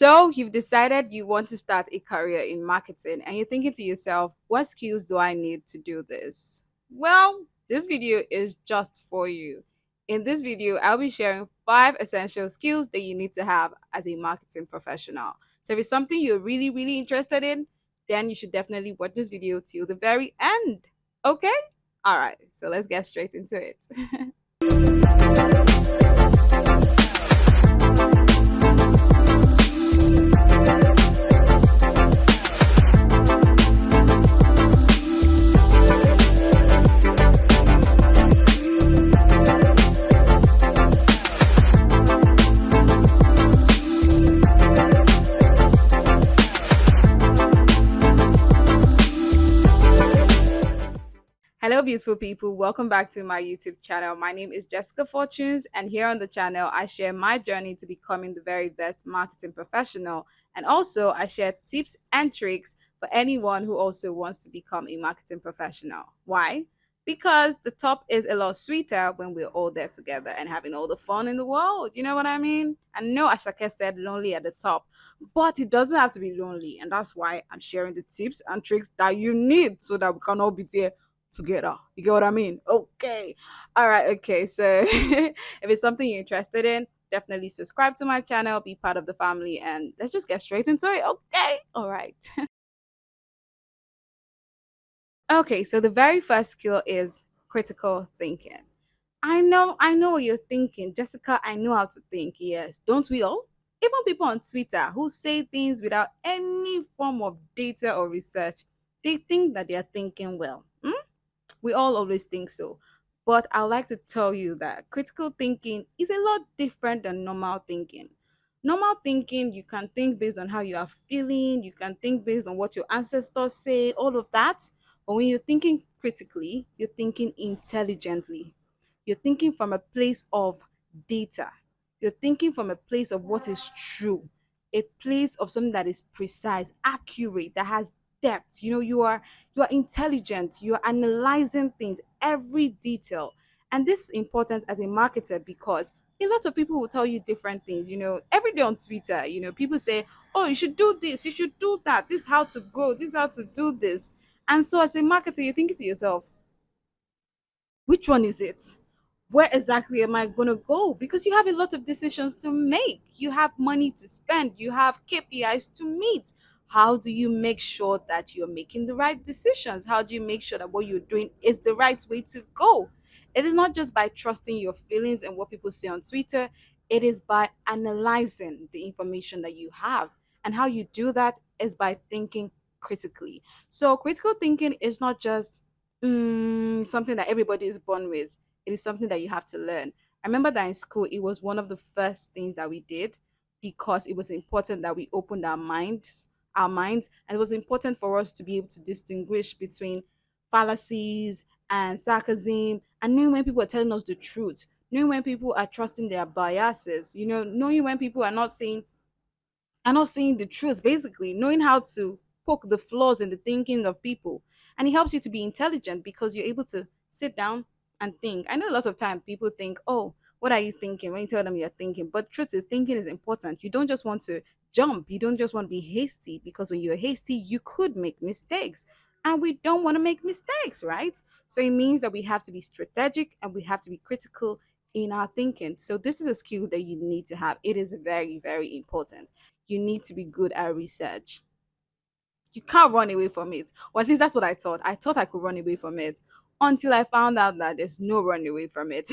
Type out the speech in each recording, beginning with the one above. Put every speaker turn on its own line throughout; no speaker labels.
So, you've decided you want to start a career in marketing and you're thinking to yourself, what skills do I need to do this? Well, this video is just for you. In this video, I'll be sharing 5 essential skills that you need to have as a marketing professional. So, if it's something you're really, really interested in, then you should definitely watch this video till the very end. Okay? All right, so let's get straight into it. Hello, beautiful people. Welcome back to my YouTube channel. My name is Jessica Fortunes, and here on the channel, I share my journey to becoming the very best marketing professional. And also, I share tips and tricks for anyone who also wants to become a marketing professional. Why? Because the top is a lot sweeter when we're all there together and having all the fun in the world. You know what I mean? I know Ashake said lonely at the top, but it doesn't have to be lonely. And that's why I'm sharing the tips and tricks that you need so that we can all be there together. You get what I mean? Okay. All right. Okay. So if it's something you're interested in, definitely subscribe to my channel, be part of the family, and let's just get straight into it. Okay. All right. Okay. So the very first skill is critical thinking. I know what you're thinking, Jessica. I know how to think. Yes. Don't we all? Even people on Twitter who say things without any form of data or research, they think that they are thinking well. We all always think so. But I'd like to tell you that critical thinking is a lot different than normal thinking. Normal thinking, you can think based on how you are feeling, you can think based on what your ancestors say, all of that. But when you're thinking critically, you're thinking intelligently. You're thinking from a place of data. You're thinking from a place of what is true, a place of something that is precise, accurate, that has depth. You are intelligent, you are analyzing things, every detail. And this is important as a marketer because a lot of people will tell you different things. Every day on Twitter, people say, oh, you should do this, you should do that, this is how to grow, this is how to do this. And so as a marketer, you're thinking to yourself, which one is it? Where exactly am I going to go? Because you have a lot of decisions to make. You have money to spend. You have KPIs to meet. How do you make sure that you're making the right decisions? How do you make sure that what you're doing is the right way to go? It is not just by trusting your feelings and what people say on Twitter, it is by analyzing the information that you have. And how you do that is by thinking critically. So, critical thinking is not just something that everybody is born with. It is something that you have to learn. I remember that in school, it was one of the first things that we did because it was important that we opened our minds, and it was important for us to be able to distinguish between fallacies and sarcasm, and knowing when people are telling us the truth, knowing when people are trusting their biases, knowing when people are not seeing the truth, basically knowing how to poke the flaws in the thinking of people. And it helps you to be intelligent because you're able to sit down and think. I know a lot of time people think, oh, what are you thinking, when you tell them you're thinking? But truth is, thinking is important. You don't just want to jump, you don't just want to be hasty, because when you're hasty you could make mistakes, and we don't want to make mistakes, right? So it means that we have to be strategic and we have to be critical in our thinking. So this is a skill that you need to have. It is very, very important. You need to be good at research. You can't run away from it. Or at least that's what I thought. I thought I could run away from it until I found out that there's no run away from it.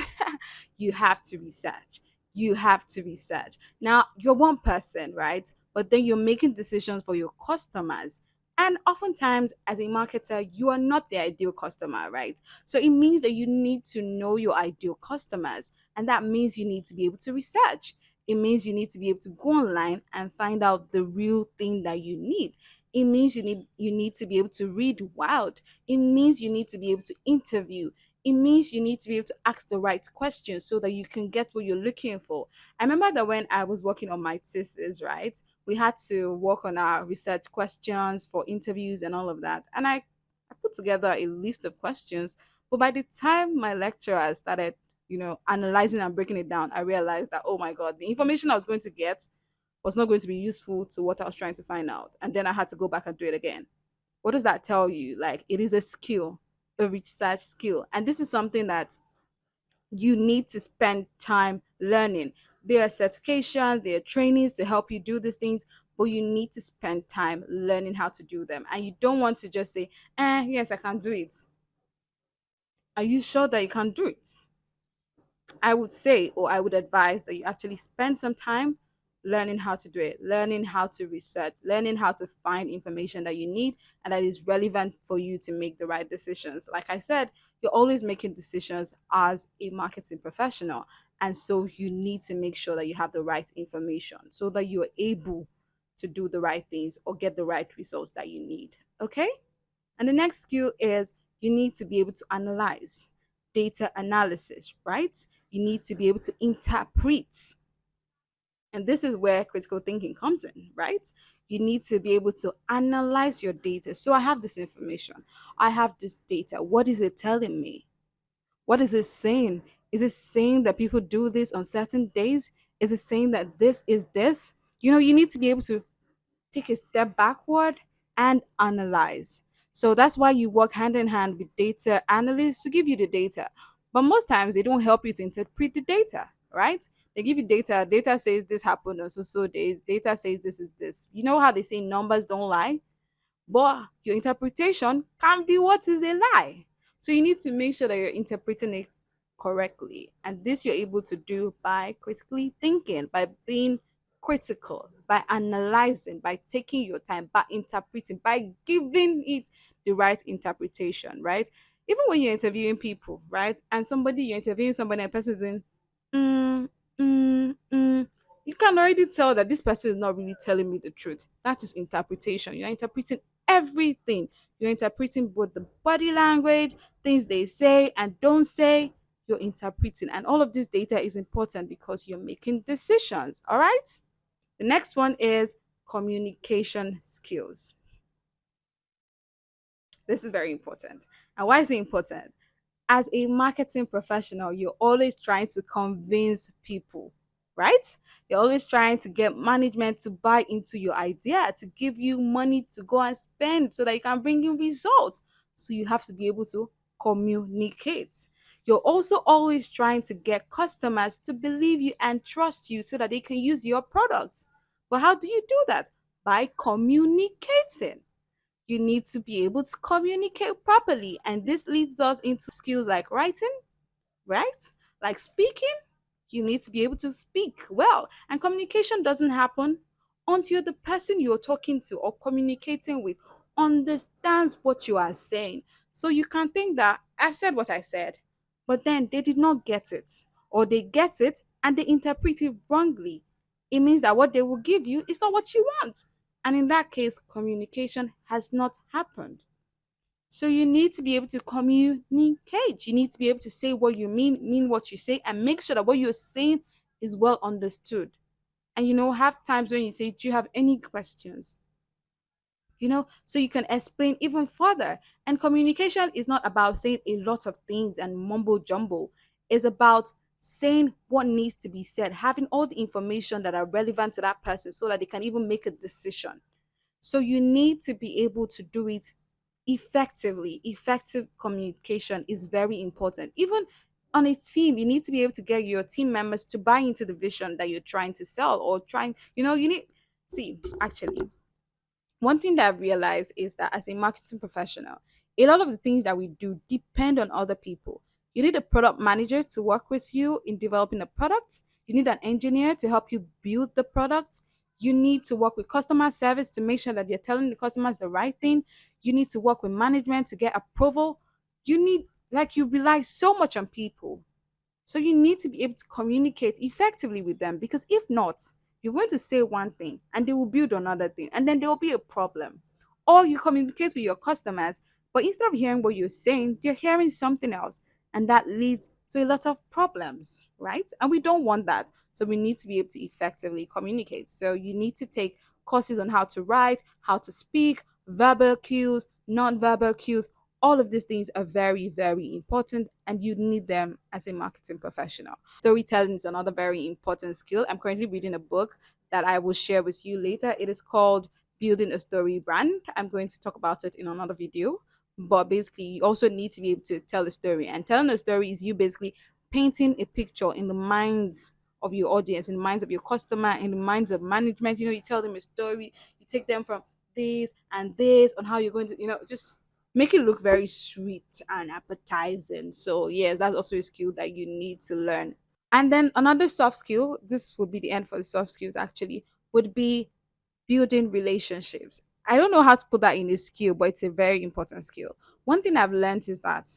You have to research. You have to research. Now, you're one person, right? But then you're making decisions for your customers. And oftentimes, as a marketer, you are not the ideal customer, right? So it means that you need to know your ideal customers. And that means you need to be able to research. It means you need to be able to go online and find out the real thing that you need. It means you need to be able to read wild. It means you need to be able to interview. It means you need to be able to ask the right questions so that you can get what you're looking for. I remember that when I was working on my thesis, right, we had to work on our research questions for interviews and all of that. And I put together a list of questions. But by the time my lecturer started, analyzing and breaking it down, I realized that, oh my God, the information I was going to get was not going to be useful to what I was trying to find out. And then I had to go back and do it again. What does that tell you? Like, it is a skill, a research skill. And this is something that you need to spend time learning. There are certifications, there are trainings to help you do these things, but you need to spend time learning how to do them. And you don't want to just say, yes, I can do it. Are you sure that you can do it? I would say, or I would advise that you actually spend some time learning how to do it, learning how to research, learning how to find information that you need and that is relevant for you to make the right decisions. Like I said, you're always making decisions as a marketing professional. And so you need to make sure that you have the right information so that you're able to do the right things or get the right results that you need. Okay? And the next skill is you need to be able to analyze data analysis, right? You need to be able to interpret. And this is where critical thinking comes in, right? You need to be able to analyze your data. So I have this information, I have this data. What is it telling me? What is it saying? Is it saying that people do this on certain days? Is it saying that this is this? You need to be able to take a step backward and analyze. So that's why you work hand in hand with data analysts to give you the data. But most times they don't help you to interpret the data, right? They give you data. Data says this happened on so days. Data says this is this. You know how they say numbers don't lie? But your interpretation can be what is a lie. So you need to make sure that you're interpreting it correctly. And this you're able to do by critically thinking, by being critical, by analyzing, by taking your time, by interpreting, by giving it the right interpretation, right? Even when you're interviewing people, right? And you're interviewing somebody and the person is doing, mm, you can already tell that this person is not really telling me the truth. That is interpretation. You're interpreting everything. You're interpreting both the body language, things they say and don't say. You're interpreting. And all of this data is important because you're making decisions. All right. The next one is communication skills. This is very important. And why is it important? As a marketing professional, you're always trying to convince people, right? You're always trying to get management to buy into your idea, to give you money to go and spend so that you can bring in results. So you have to be able to communicate. You're also always trying to get customers to believe you and trust you so that they can use your products. But how do you do that? By communicating. You need to be able to communicate properly. And this leads us into skills like writing, right? Like speaking. You need to be able to speak well. And communication doesn't happen until the person you're talking to or communicating with understands what you are saying. So you can think that I said what I said, but then they did not get it, or they get it and they interpret it wrongly. It means that what they will give you is not what you want. And in that case, communication has not happened. So you need to be able to communicate. You need to be able to say what you mean what you say, and make sure that what you're saying is well understood. And have times when you say, do you have any questions? So you can explain even further. And communication is not about saying a lot of things and mumble jumble. It's about saying what needs to be said, having all the information that are relevant to that person so that they can even make a decision. So you need to be able to do it effectively. Effective communication is very important. Even on a team, you need to be able to get your team members to buy into the vision that you're trying to sell, or you need, see, actually, one thing that I've realized is that as a marketing professional, a lot of the things that we do depend on other people. You need a product manager to work with you in developing a product. You need an engineer to help you build the product. You need to work with customer service to make sure that you're telling the customers the right thing. You need to work with management to get approval. You rely so much on people. So you need to be able to communicate effectively with them, because if not, you're going to say one thing and they will build another thing, and then there will be a problem. Or you communicate with your customers, but instead of hearing what you're saying, they're hearing something else, and that leads to a lot of problems, right? And we don't want that. So we need to be able to effectively communicate. So you need to take courses on how to write, how to speak, verbal cues, non-verbal cues. All of these things are very, very important, and you need them as a marketing professional. Storytelling is another very important skill. I'm currently reading a book that I will share with you later. It is called building a story brand. I'm going to talk about it in another video. But basically, you also need to be able to tell a story. And telling a story is you basically painting a picture in the minds of your audience, in the minds of your customer, in the minds of management. You tell them a story, you take them from this and this on how you're going to, just make it look very sweet and appetizing. So, yes, that's also a skill that you need to learn. And then another soft skill, this would be the end for the soft skills actually, would be building relationships. I don't know how to put that in a skill, but it's a very important skill. One thing I've learned is that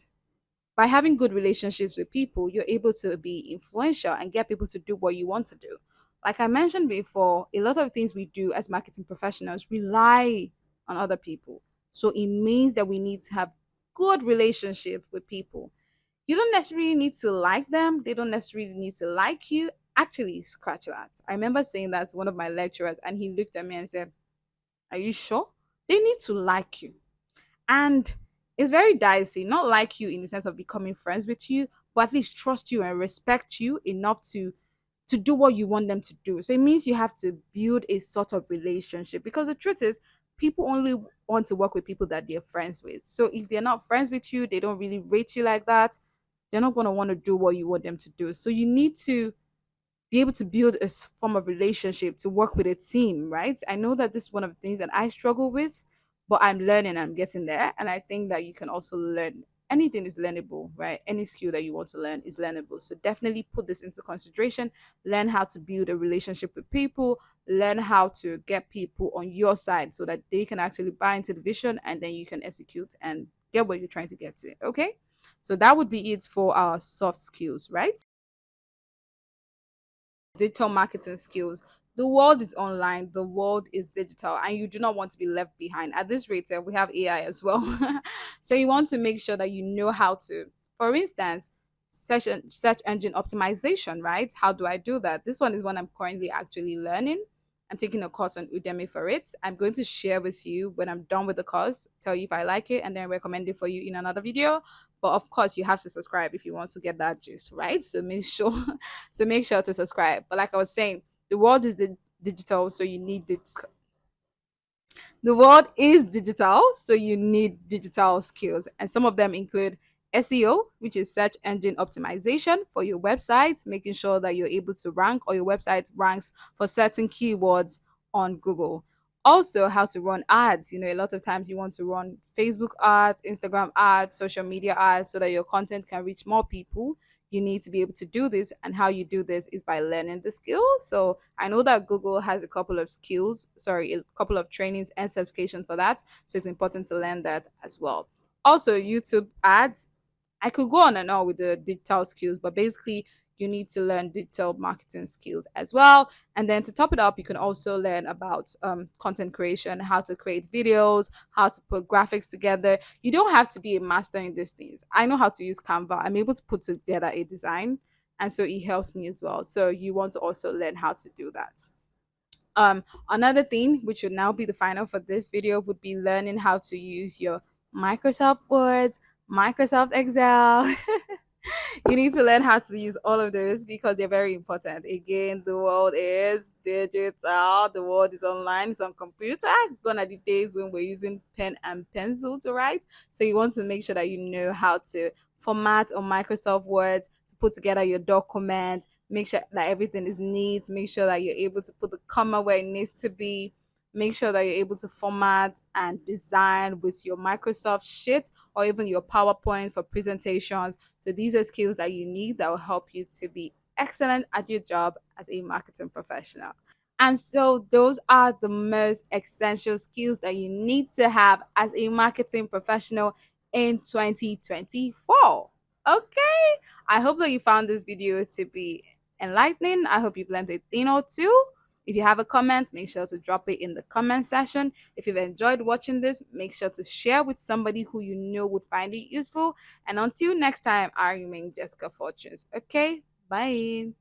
by having good relationships with people, you're able to be influential and get people to do what you want to do. Like I mentioned before, a lot of things we do as marketing professionals rely on other people. So it means that we need to have good relationship with people. You don't necessarily need to like them, they don't necessarily need to like you. Actually, scratch that. I remember saying that to one of my lecturers, and he looked at me and said, "Are you sure? They need to like you." And it's very dicey, not like you in the sense of becoming friends with you, but at least trust you and respect you enough to do what you want them to do. So it means you have to build a sort of relationship, because the truth is people only want to work with people that they're friends with. So if they're not friends with you, they don't really rate you like that, they're not going to want to do what you want them to do. So you need to be able to build a form of relationship to work with a team, right? I know that this is one of the things that I struggle with, but I'm learning, I'm getting there. And I think that you can also learn. Anything is learnable, right? Any skill that you want to learn is learnable. So definitely put this into consideration. Learn how to build a relationship with people, learn how to get people on your side so that they can actually buy into the vision, and then you can execute and get what you're trying to get to. Okay. So that would be it for our soft skills, right? Digital marketing skills. The world is online, the world is digital, and you do not want to be left behind. At this rate, we have AI as well. So you want to make sure that you know how to, for instance, search engine optimization, right? How do I do that? This one is one I'm currently actually learning. I'm taking a course on Udemy for it. I'm going to share with you when I'm done with the course, tell you if I like it, and then recommend it for you in another video. But of course, you have to subscribe if you want to get that gist, right? So make sure so make sure to subscribe. But like I was saying, the world is digital, so you need the world is digital, so you need digital skills. And some of them include SEO, which is search engine optimization for your website, making sure that you're able to rank or your website ranks for certain keywords on Google. Also, how to run ads. A lot of times you want to run Facebook ads, Instagram ads, social media ads so that your content can reach more people. You need to be able to do this, and how you do this is by learning the skill. So I know that Google has a couple of a couple of trainings and certification for that, so it's important to learn that as well. Also, YouTube ads, I could go on and on with the digital skills, but basically you need to learn digital marketing skills as well. And then to top it up, you can also learn about content creation, how to create videos, how to put graphics together. You don't have to be a master in these things. I know how to use Canva. I'm able to put together a design, and so it helps me as well. So you want to also learn how to do that. Another thing, which would now be the final for this video, would be learning how to use your Microsoft Words, Microsoft Excel. You need to learn how to use all of those because they're very important. Again, the world is digital, the world is online, it's on computer. Gone are the days when we're using pen and pencil to write. So you want to make sure that you know how to format on Microsoft Word to put together your document, make sure that everything is neat, make sure that you're able to put the comma where it needs to be, make sure that you're able to format and design with your Microsoft Sheet or even your PowerPoint for presentations. So these are skills that you need that will help you to be excellent at your job as a marketing professional. And so those are the most essential skills that you need to have as a marketing professional in 2024. Okay. I hope that you found this video to be enlightening. I hope you've learned a thing or two. If you have a comment, make sure to drop it in the comment section. If you've enjoyed watching this, make sure to share with somebody who you know would find it useful. And until next time, I remain Jessica Fortunes. Okay, bye.